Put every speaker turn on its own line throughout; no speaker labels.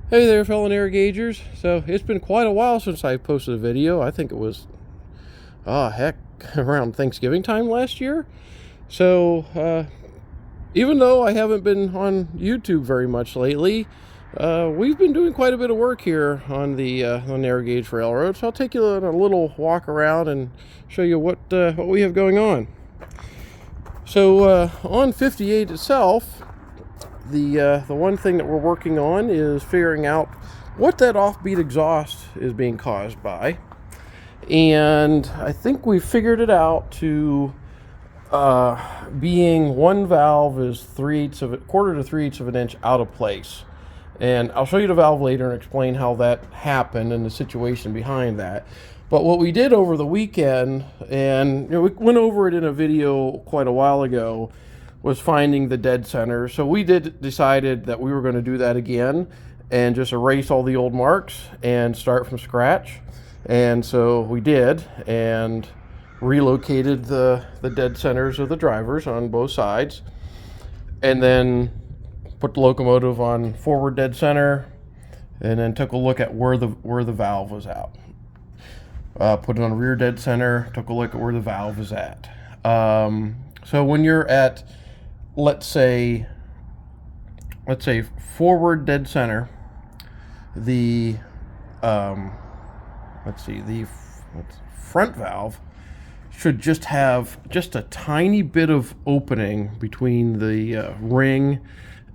Hey there, fellow Narragaugers. So it's been quite a while since I posted a video. I think it was, heck, around Thanksgiving time last year. So even though I haven't been on YouTube very much lately, we've been doing quite a bit of work here on the Narrow Gauge Railroad. So I'll take you on a little walk around and show you what we have going on. So on 58 itself, the one thing that we're working on is figuring out what that offbeat exhaust is being caused by, and I think we figured it out to being one valve is 3/8 of a quarter to 3/8 of an inch out of place. And I'll show you the valve later and explain how that happened and the situation behind that. But what we did over the weekend, and we went over it in a video quite a while ago, was finding the dead center. So we decided that we were going to do that again and just erase all the old marks and start from scratch. And so we did, and relocated the dead centers of the drivers on both sides, and then put the locomotive on forward dead center, and then took a look at where the valve was out. Put it on rear dead center, took a look at where the valve is at. So when you're at, let's say forward dead center, the front valve should just have just a tiny bit of opening between the ring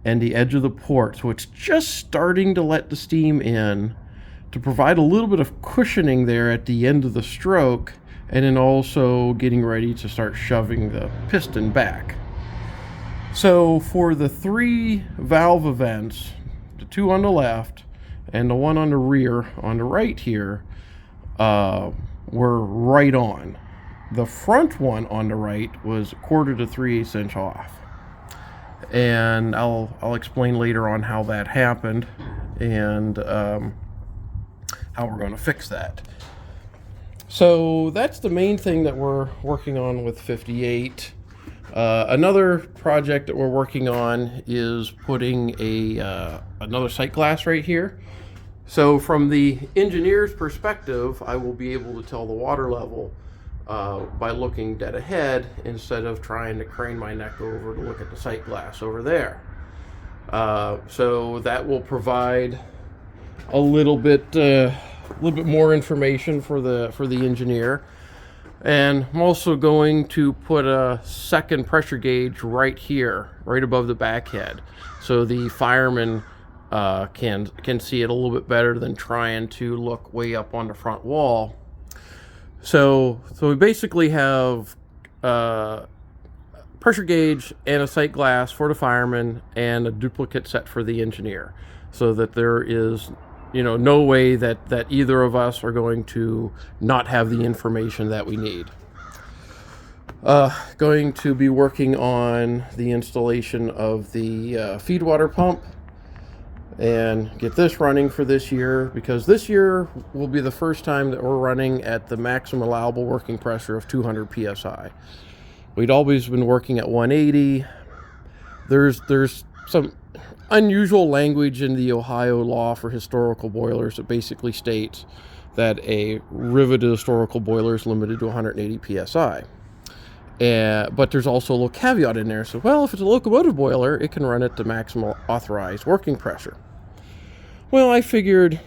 and the edge of the port, so it's just starting to let the steam in to provide a little bit of cushioning there at the end of the stroke, and then also getting ready to start shoving the piston back. So for the 3 valve events, the 2 on the left and the 1 on the rear on the right here, were right on. The front one on the right was 1/4 to 3/8 inch off, and I'll explain later on how that happened and how we're going to fix that. So that's the main thing that we're working on with 58. Another project that we're working on is putting another sight glass right here. So from the engineer's perspective, I will be able to tell the water level by looking dead ahead instead of trying to crane my neck over to look at the sight glass over there. So that will provide a little bit more information for the engineer. And I'm also going to put a second pressure gauge right here, right above the back head, so the fireman can see it a little bit better than trying to look way up on the front wall. So we basically have pressure gauge and a sight glass for the fireman and a duplicate set for the engineer, so that there is no way that either of us are going to not have the information that we need. Going to be working on the installation of the feed water pump and get this running for this year, because this year will be the first time that we're running at the maximum allowable working pressure of 200 psi. We'd always been working at 180. There's some unusual language in the Ohio law for historical boilers that basically states that a riveted historical boiler is limited to 180 psi. But there's also a little caveat in there. So, well, if it's a locomotive boiler, it can run at the maximum authorized working pressure. Well, I figured,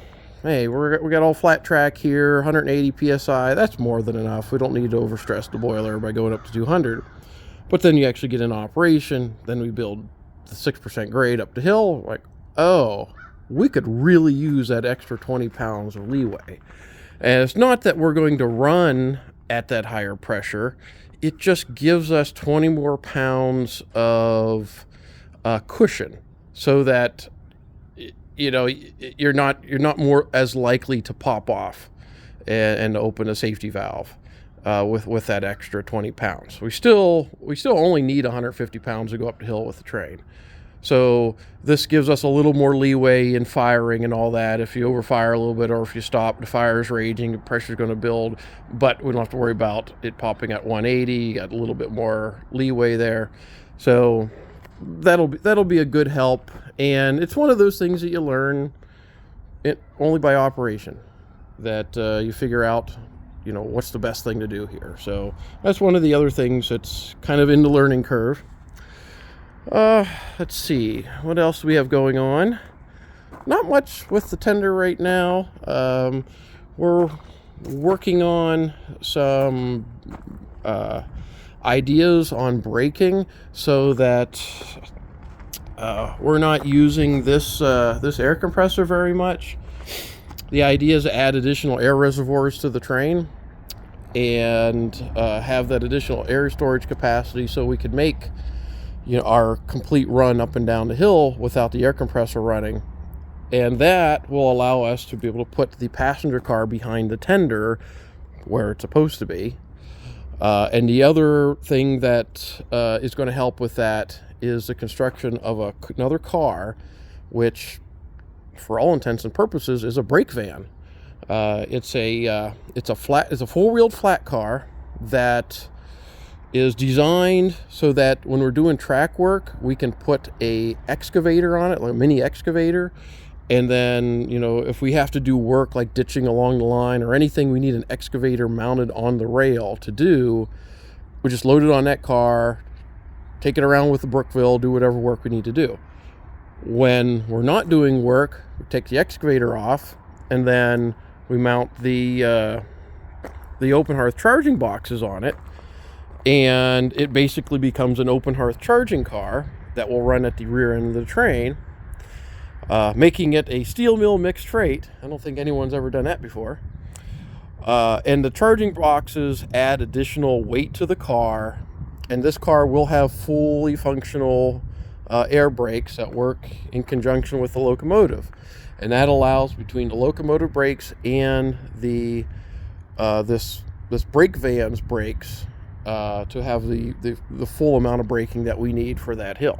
hey, we got all flat track here, 180 psi. That's more than enough. We don't need to overstress the boiler by going up to 200. But then you actually get in operation. Then we build the 6% grade up the hill. Like, oh, we could really use that extra 20 pounds of leeway. And it's not that we're going to run at that higher pressure. It just gives us 20 more pounds of cushion, so that you're not more as likely to pop off and open a safety valve with that extra 20 pounds. We still only need 150 pounds to go up the hill with the train. So this gives us a little more leeway in firing and all that. If you overfire a little bit, or if you stop, the fire is raging, the pressure's going to build, but we don't have to worry about it popping at 180. You got a little bit more leeway there. So that'll be a good help. And it's one of those things that you learn only by operation that you figure out, what's the best thing to do here. So that's one of the other things that's kind of in the learning curve. Let's see, what else do we have going on? Not much with the tender right now. We're working on some ideas on braking so that we're not using this air compressor very much. The idea is to add additional air reservoirs to the train and have that additional air storage capacity so we could make our complete run up and down the hill without the air compressor running. And that will allow us to be able to put the passenger car behind the tender where it's supposed to be. And the other thing that is going to help with that is the construction of another car, which, for all intents and purposes, is a brake van. It's a four-wheeled flat car that is designed so that when we're doing track work, we can put a excavator on it, like a mini excavator. And then, if we have to do work like ditching along the line or anything, we need an excavator mounted on the rail to do. We just load it on that car, take it around with the Brookville, do whatever work we need to do. When we're not doing work, we take the excavator off, and then we mount the open hearth charging boxes on it, and it basically becomes an open hearth charging car that will run at the rear end of the train. Making it a steel mill mixed freight. I don't think anyone's ever done that before. And the charging boxes add additional weight to the car, and this car will have fully functional air brakes that work in conjunction with the locomotive, and that allows between the locomotive brakes and the this brake van's brakes to have the full amount of braking that we need for that hill.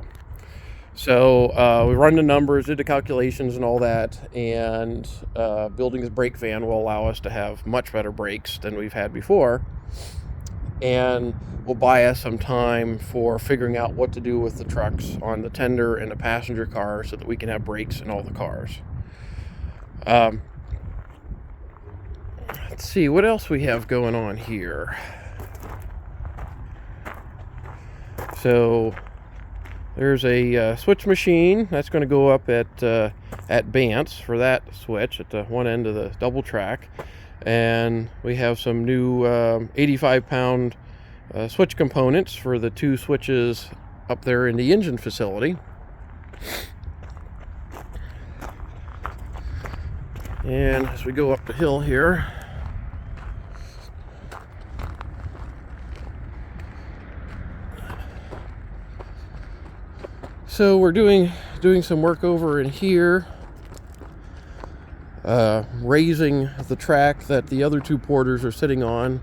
So we run the numbers, did the calculations and all that, and building this brake van will allow us to have much better brakes than we've had before, and will buy us some time for figuring out what to do with the trucks on the tender and the passenger car so that we can have brakes in all the cars. Let's see what else we have going on here. So there's a switch machine that's going to go up at Bance for that switch at the one end of the double track, and we have some new 85-pound switch components for the two switches up there in the engine facility. And as we go up the hill here, so we're doing some work over in here, raising the track that the other two porters are sitting on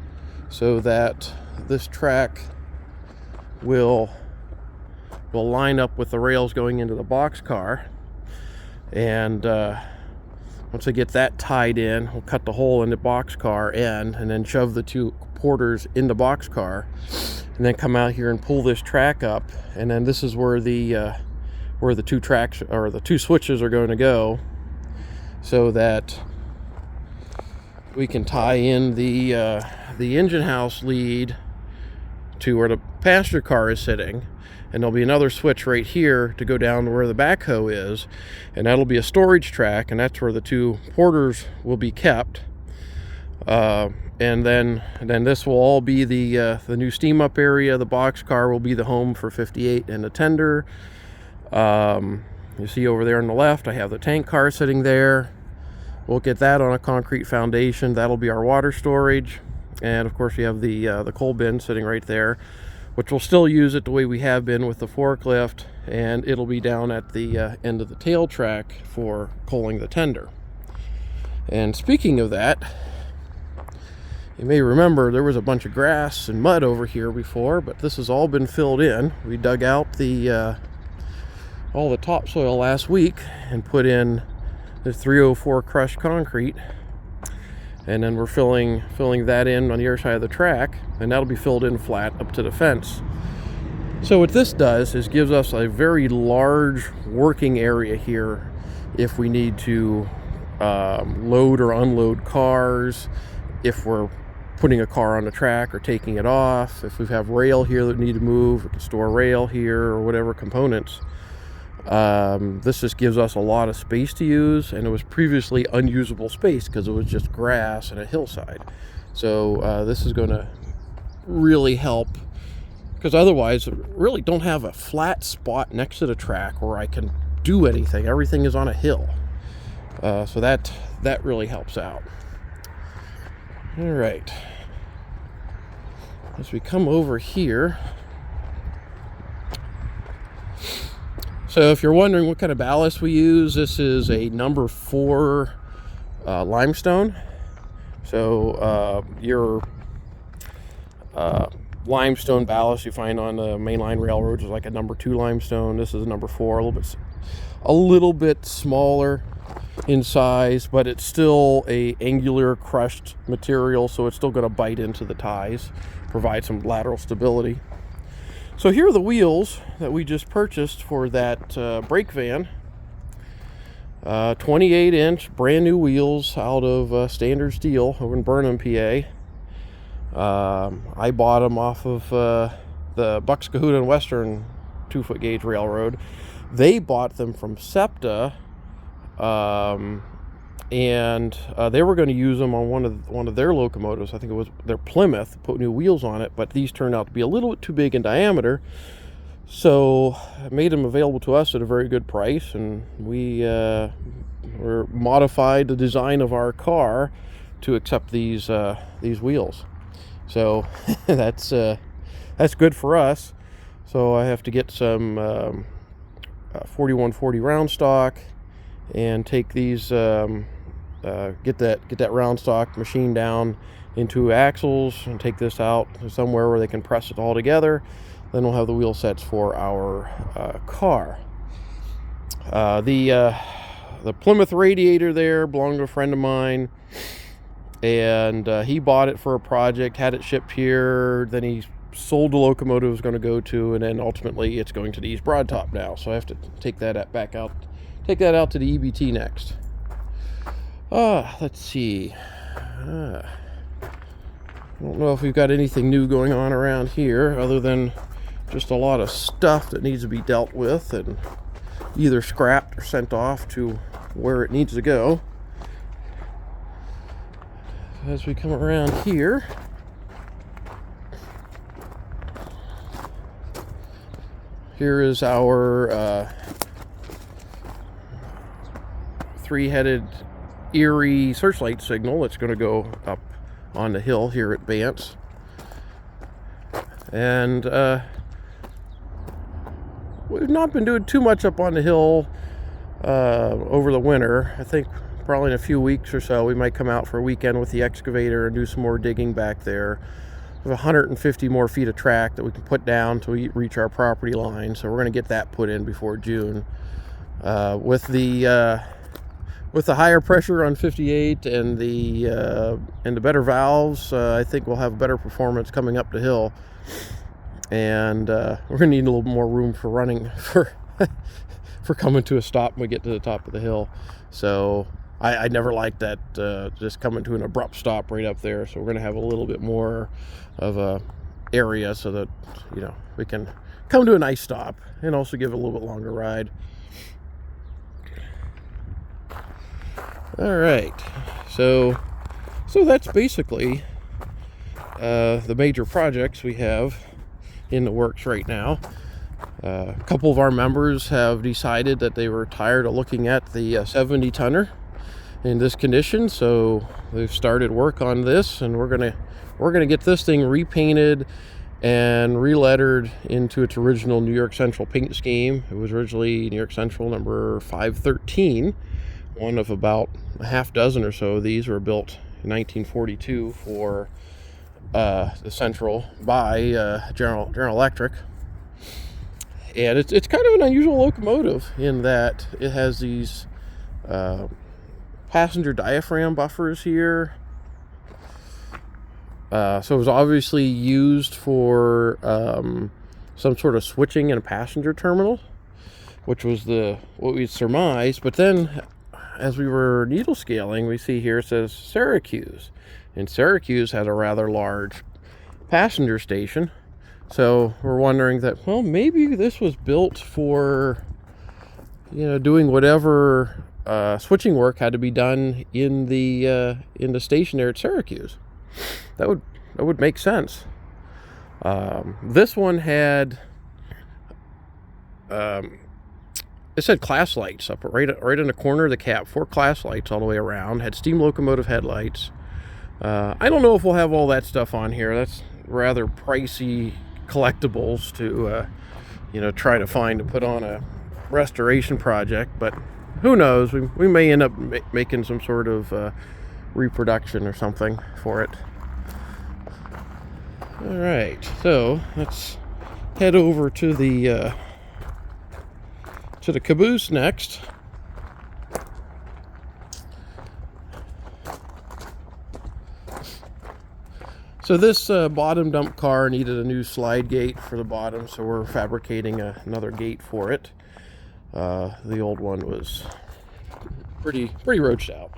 so that this track will line up with the rails going into the boxcar. And once I get that tied in, we'll cut the hole in the boxcar end and then shove the two porters in the boxcar, and then come out here and pull this track up. And then this is where the two tracks or the two switches are going to go, so that we can tie in the engine house lead to where the passenger car is sitting, and there'll be another switch right here to go down to where the backhoe is, and that'll be a storage track, and that's where the two porters will be kept. And then this will all be the new steam up area. The boxcar will be the home for 58 and the tender. You see over there on the left, I have the tank car sitting there. We'll get that on a concrete foundation. That'll be our water storage. And of course, we have the coal bin sitting right there, which we'll still use it the way we have been with the forklift, and it'll be down at the end of the tail track for coaling the tender. And speaking of that, you may remember there was a bunch of grass and mud over here before, but this has all been filled in. We dug out all the topsoil last week and put in the 304 crushed concrete, and then we're filling that in on the other side of the track, and that'll be filled in flat up to the fence. So what this does is gives us a very large working area here if we need to load or unload cars, if we're putting a car on the track or taking it off. If we have rail here that need to move, we can store rail here or whatever components. This just gives us a lot of space to use, and it was previously unusable space because it was just grass and a hillside. So this is going to really help, because otherwise I really don't have a flat spot next to the track where I can do anything. Everything is on a hill. So that really helps out. All right. As we come over here, so if you're wondering what kind of ballast we use, this is a number 4 limestone. So your limestone ballast you find on the mainline railroads is like a number 2 limestone. This is a number 4, a little bit smaller in size, but it's still a angular crushed material, so it's still going to bite into the ties, provide some lateral stability. So here are the wheels that we just purchased for that brake van. 28-inch brand new wheels out of Standard Steel over in Burnham, PA. I bought them off of the Bucks Cahuta and Western 2-foot gauge railroad. They bought them from SEPTA, and they were going to use them on one of their locomotives. I think it was their Plymouth, put new wheels on it, but these turned out to be a little bit too big in diameter, so I made them available to us at a very good price, and we modified the design of our car to accept these wheels. So that's good for us. So I have to get some 4140 round stock and take these, get that round stock machine down into axles and take this out somewhere where they can press it all together. Then we'll have the wheel sets for our car. The Plymouth radiator there belonged to a friend of mine, and he bought it for a project, had it shipped here, then he sold the locomotive it was going to go to, and then ultimately it's going to the East Broad Top now, so I have to take that out to the EBT next. Let's see. I don't know if we've got anything new going on around here other than just a lot of stuff that needs to be dealt with and either scrapped or sent off to where it needs to go. As we come around here, here is our 3-headed Erie searchlight signal that's going to go up on the hill here at Bance. And we've not been doing too much up on the hill over the winter. I think probably in a few weeks or so we might come out for a weekend with the excavator and do some more digging back there. We have 150 more feet of track that we can put down till we reach our property line, so we're going to get that put in before June. With the higher pressure on 58 and the better valves, I think we'll have better performance coming up the hill. And we're gonna need a little more room for running for coming to a stop when we get to the top of the hill. So I never liked that just coming to an abrupt stop right up there. So we're gonna have a little bit more of a area so that we can come to a nice stop and also give it a little bit longer ride. All right, so that's basically the major projects we have in the works right now. A couple of our members have decided that they were tired of looking at the 70-tonner in this condition, so they've started work on this, and we're gonna get this thing repainted and re-lettered into its original New York Central paint scheme. It was originally New York Central number 513. One of about a half dozen or so of these were built in 1942 for the Central by General Electric. And it's kind of an unusual locomotive in that it has these passenger diaphragm buffers here. So it was obviously used for some sort of switching in a passenger terminal, which was what we'd surmised. But then as we were needle scaling, we see here it says Syracuse. And Syracuse had a rather large passenger station. So we're wondering that, well, maybe this was built for, doing whatever switching work had to be done in the station there at Syracuse. That would make sense. This one had, it said class lights up right in the corner of the cab. 4 class lights all the way around. Had steam locomotive headlights. I don't know if we'll have all that stuff on here. That's rather pricey collectibles to, try to find to put on a restoration project. But who knows? We may end up making some sort of reproduction or something for it. All right, so let's head over to the caboose next. So this bottom dump car needed a new slide gate for the bottom, so we're fabricating another gate for it. The old one was pretty roached out.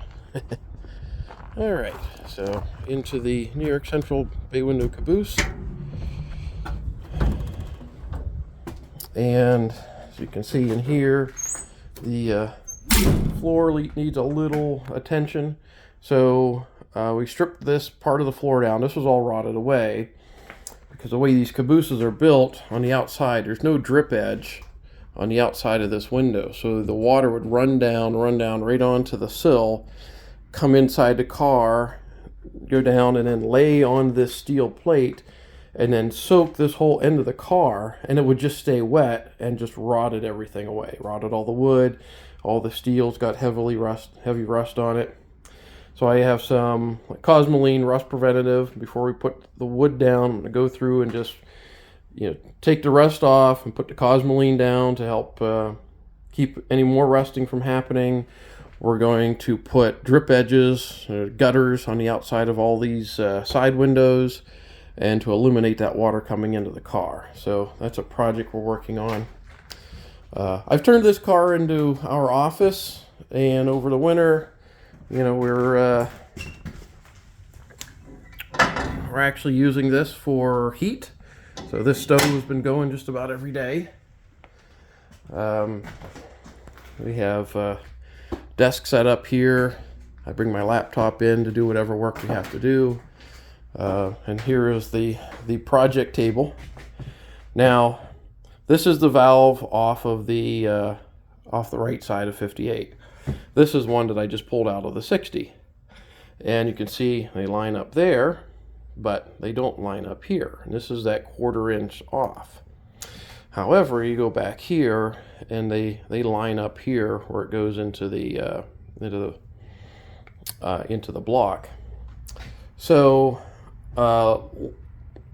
All right, so into the New York Central bay window caboose. And as you can see in here, the floor needs a little attention. So we stripped this part of the floor down. This was all rotted away because the way these cabooses are built on the outside, there's no drip edge on the outside of this window. So the water would run down right onto the sill, come inside the car, go down, and then lay on this steel plate, and then soak this whole end of the car, and it would just stay wet and just rotted everything away. Rotted all the wood, all the steel's got heavy rust on it. So I have some Cosmoline rust preventative. Before we put the wood down, I'm going to go through and just take the rust off and put the Cosmoline down to help keep any more rusting from happening. We're going to put drip edges, gutters on the outside of all these side windows, and to eliminate that water coming into the car. So that's a project we're working on. I've turned this car into our office, and over the winter, we're actually using this for heat. So this stove has been going just about every day. We have desk set up here. I bring my laptop in to do whatever work we have to do. And here is the project table. Now, this is the valve off the right side of 58. This is one that I just pulled out of the 60. And you can see they line up there, but they don't line up here. And this is that 1/4 inch off. However, you go back here and they line up here where it goes into the block. So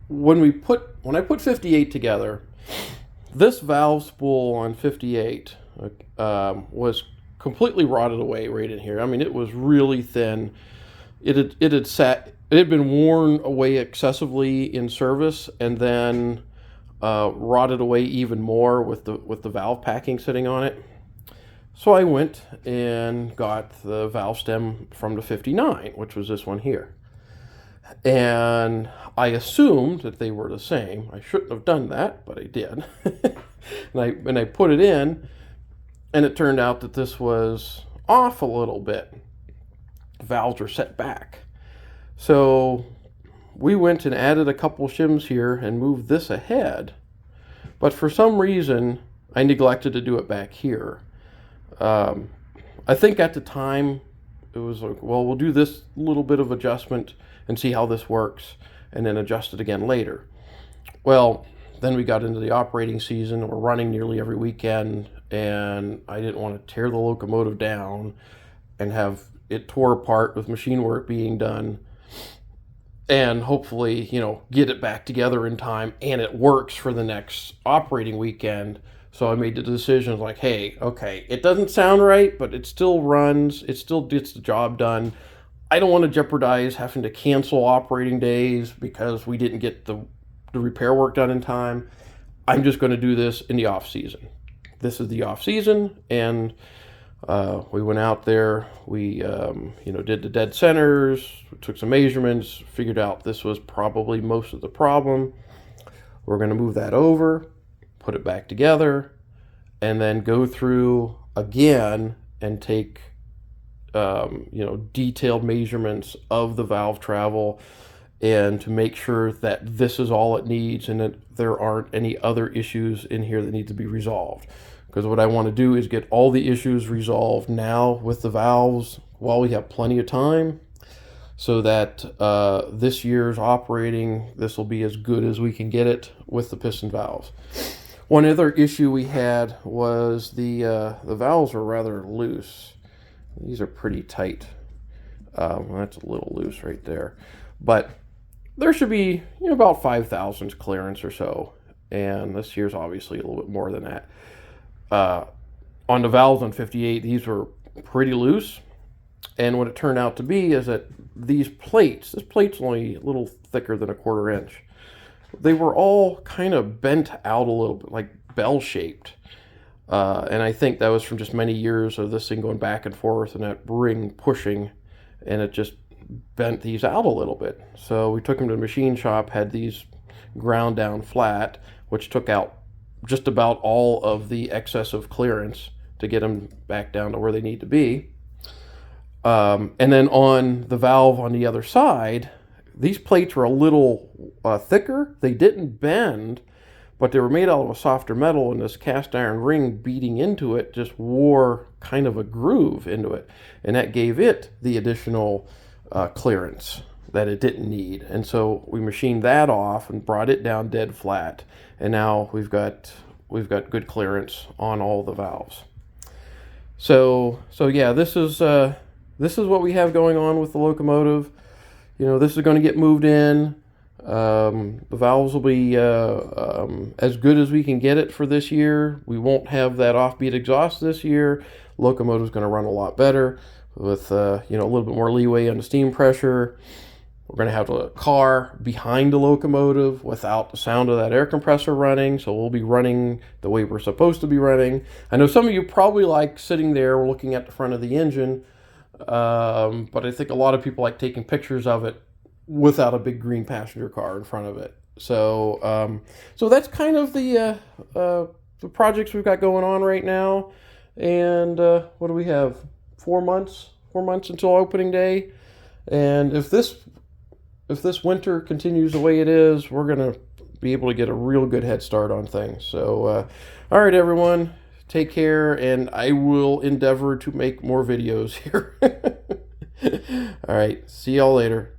when I put 58 together, this valve spool on 58 was completely rotted away right in here. I mean, it was really thin. It had been worn away excessively in service, and then rotted away even more with the valve packing sitting on it. So I went and got the valve stem from the 59, which was this one here. And I assumed that they were the same. I shouldn't have done that, but I did. and I put it in, and it turned out that this was off a little bit. Valves are set back. So we went and added a couple shims here and moved this ahead. But for some reason, I neglected to do it back here. I think at the time, it was like, well, we'll do this little bit of adjustment and see how this works, and then adjust it again later. Well, then we got into the operating season. We're running nearly every weekend, and I didn't want to tear the locomotive down and have it tore apart with machine work being done, and hopefully, get it back together in time and it works for the next operating weekend. So I made the decision like, hey, okay, it doesn't sound right, but it still runs. It still gets the job done. I don't want to jeopardize having to cancel operating days because we didn't get the repair work done in time. I'm just going to do this in the off season. This is the off season, and We went out there, we did the dead centers, took some measurements, figured out this was probably most of the problem. We're going to move that over, put it back together, and then go through again and take detailed measurements of the valve travel, and to make sure that this is all it needs and that there aren't any other issues in here that need to be resolved. Because what I want to do is get all the issues resolved now with the valves while we have plenty of time, so that this year's operating, this will be as good as we can get it with the piston valves. One other issue we had was the valves were rather loose. These are pretty tight. That's a little loose right there. But there should be about 5 thousandths clearance or so. And this year's obviously a little bit more than that. On the valves on 58, these were pretty loose. And what it turned out to be is that these plates, this plate's only a little thicker than a 1/4 inch. They were all kind of bent out a little bit, like bell-shaped. And I think that was from just many years of this thing going back and forth and that ring pushing, and it just bent these out a little bit. So we took them to the machine shop, had these ground down flat, which took out just about all of the excessive clearance to get them back down to where they need to be. And then on the valve on the other side, these plates were a little thicker. They didn't bend, but they were made out of a softer metal, and this cast iron ring beating into it just wore kind of a groove into it, and that gave it the additional clearance that it didn't need. And so we machined that off and brought it down dead flat, and now we've got good clearance on all the valves. So yeah, this is what we have going on with the locomotive. This is going to get moved in. The valves will be as good as we can get it for this year. We won't have that offbeat exhaust this year. Locomotive's going to run a lot better with a little bit more leeway on the steam pressure. We're going to have a car behind the locomotive without the sound of that air compressor running, so we'll be running the way we're supposed to be running. I know some of you probably like sitting there looking at the front of the engine, but I think a lot of people like taking pictures of it without a big green passenger car in front of it. So that's kind of the projects we've got going on right now. And what do we have? 4 months? 4 months until opening day. And if this winter continues the way it is, we're going to be able to get a real good head start on things. So, all right, everyone, take care, and I will endeavor to make more videos here. All right, see y'all later.